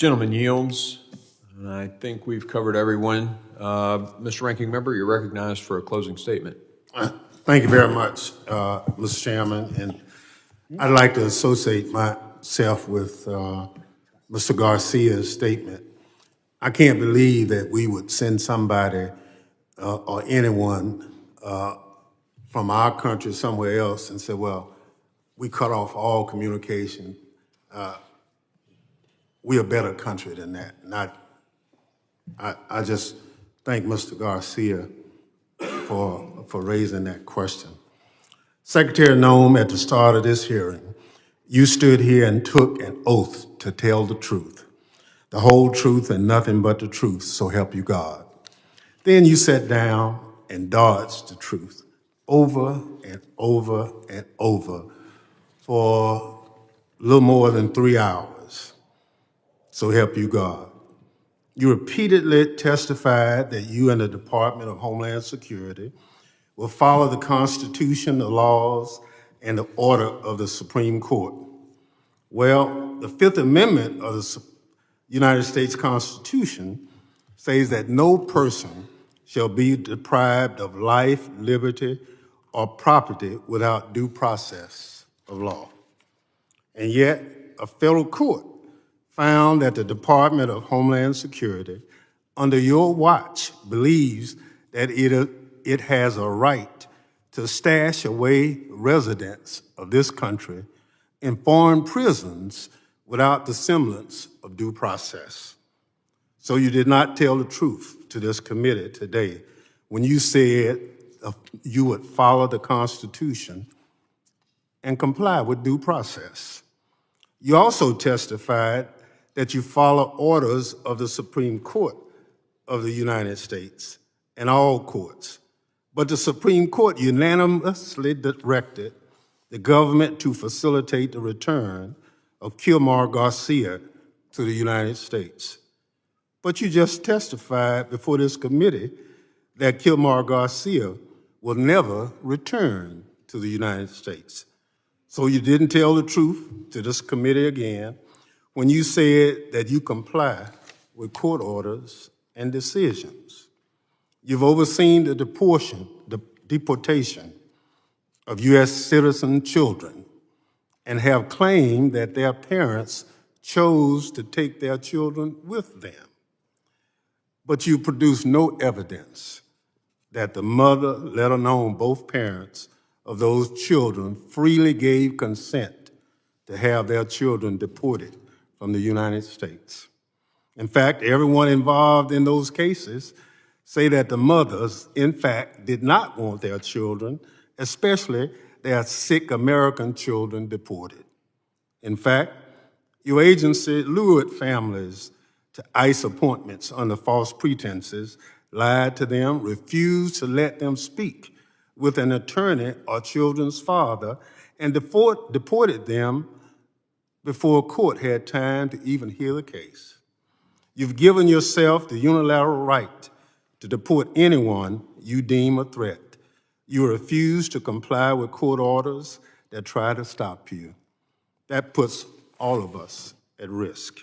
Gentleman yields. I think we've covered everyone. Mr. Ranking Member, you're recognized for a closing statement. Thank you very much, Mr. Chairman. And I'd like to associate myself with Mr. Garcia's statement. I can't believe that we would send somebody or anyone from our country somewhere else and say, well, we cut off all communication. We're a better country than that. And I just thank Mr. Garcia for raising that question. Secretary Noem, at the start of this hearing, you stood here and took an oath to tell the truth, the whole truth and nothing but the truth, so help you God. Then you sat down and dodged the truth over and over and over for a little more than 3 hours, so help you God. You repeatedly testified that you and the Department of Homeland Security will follow the Constitution, the laws, and the order of the Supreme Court. Well, the Fifth Amendment of the United States Constitution says that no person shall be deprived of life, liberty, or property without due process of law. And yet, a federal court found that the Department of Homeland Security, under your watch, believes that it has a right to stash away residents of this country in foreign prisons without the semblance of due process. So you did not tell the truth to this committee today when you said you would follow the Constitution and comply with due process. You also testified that you follow orders of the Supreme Court of the United States and all courts. But the Supreme Court unanimously directed the government to facilitate the return of Kilmar Garcia to the United States. But you just testified before this committee that Kilmar Garcia will never return to the United States. So you didn't tell the truth to this committee again when you said that you comply with court orders and decisions. You've overseen the deportation of U.S. citizen children and have claimed that their parents chose to take their children with them. But you produced no evidence that the mother, let alone both parents, of those children freely gave consent to have their children deported from the United States. In fact, everyone involved in those cases say that the mothers, in fact, did not want their children, especially their sick American children, deported. In fact, your agency lured families to ICE appointments under false pretenses, lied to them, refused to let them speak with an attorney or children's father, and deported them before a court had time to even hear the case. You've given yourself the unilateral right to deport anyone you deem a threat. You refuse to comply with court orders that try to stop you. That puts all of us at risk.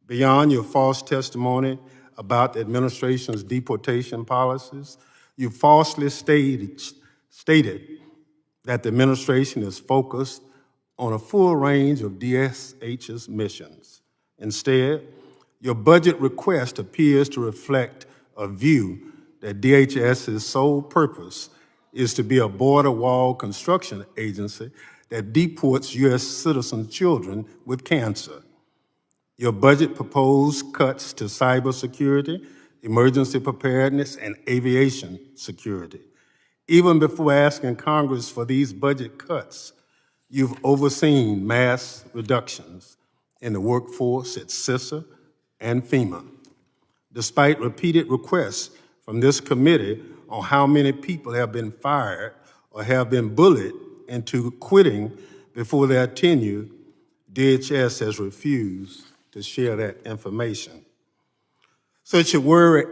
Beyond your false testimony about the administration's deportation policies, you falsely stated that the administration is focused on a full range of DSH's missions. Instead, your budget request appears to reflect a view that DHS's sole purpose is to be a border wall construction agency that deports U.S. citizen children with cancer. Your budget proposed cuts to cybersecurity, emergency preparedness, and aviation security. Even before asking Congress for these budget cuts, you've overseen mass reductions in the workforce at CISA and FEMA. Despite repeated requests from this committee on how many people have been fired or have been bullied into quitting before their tenure, DHS has refused to share that information. So it should worry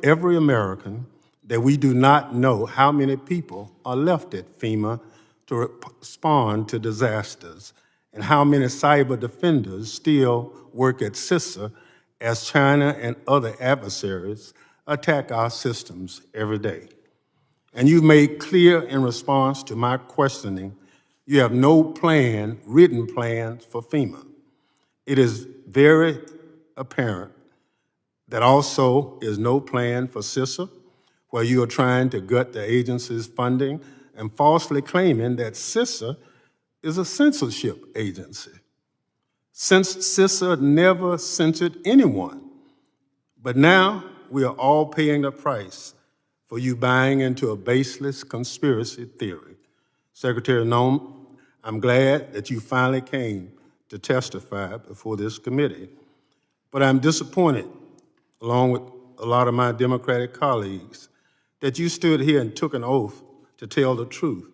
every American that we do not know how many people are left at FEMA to respond to disasters and how many cyber defenders still work at CISA as China and other adversaries attack our systems every day. And you made clear in response to my questioning, you have no plan, written plans for FEMA. It is very apparent that also is no plan for CISA, where you are trying to gut the agency's funding and falsely claiming that CISA is a censorship agency. Since CISA never censored anyone, but now we are all paying the price for you buying into a baseless conspiracy theory. Secretary Noem, I'm glad that you finally came to testify before this committee, but I'm disappointed, along with a lot of my Democratic colleagues, that you stood here and took an oath to tell the truth,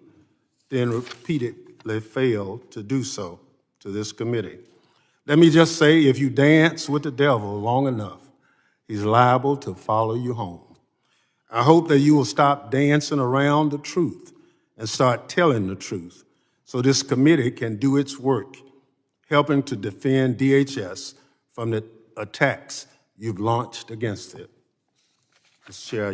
then repeatedly failed to do so to this committee. Let me just say, if you dance with the devil long enough, he's liable to follow you home. I hope that you will stop dancing around the truth and start telling the truth so this committee can do its work, helping to defend DHS from the attacks you've launched against it. Mr. Chair,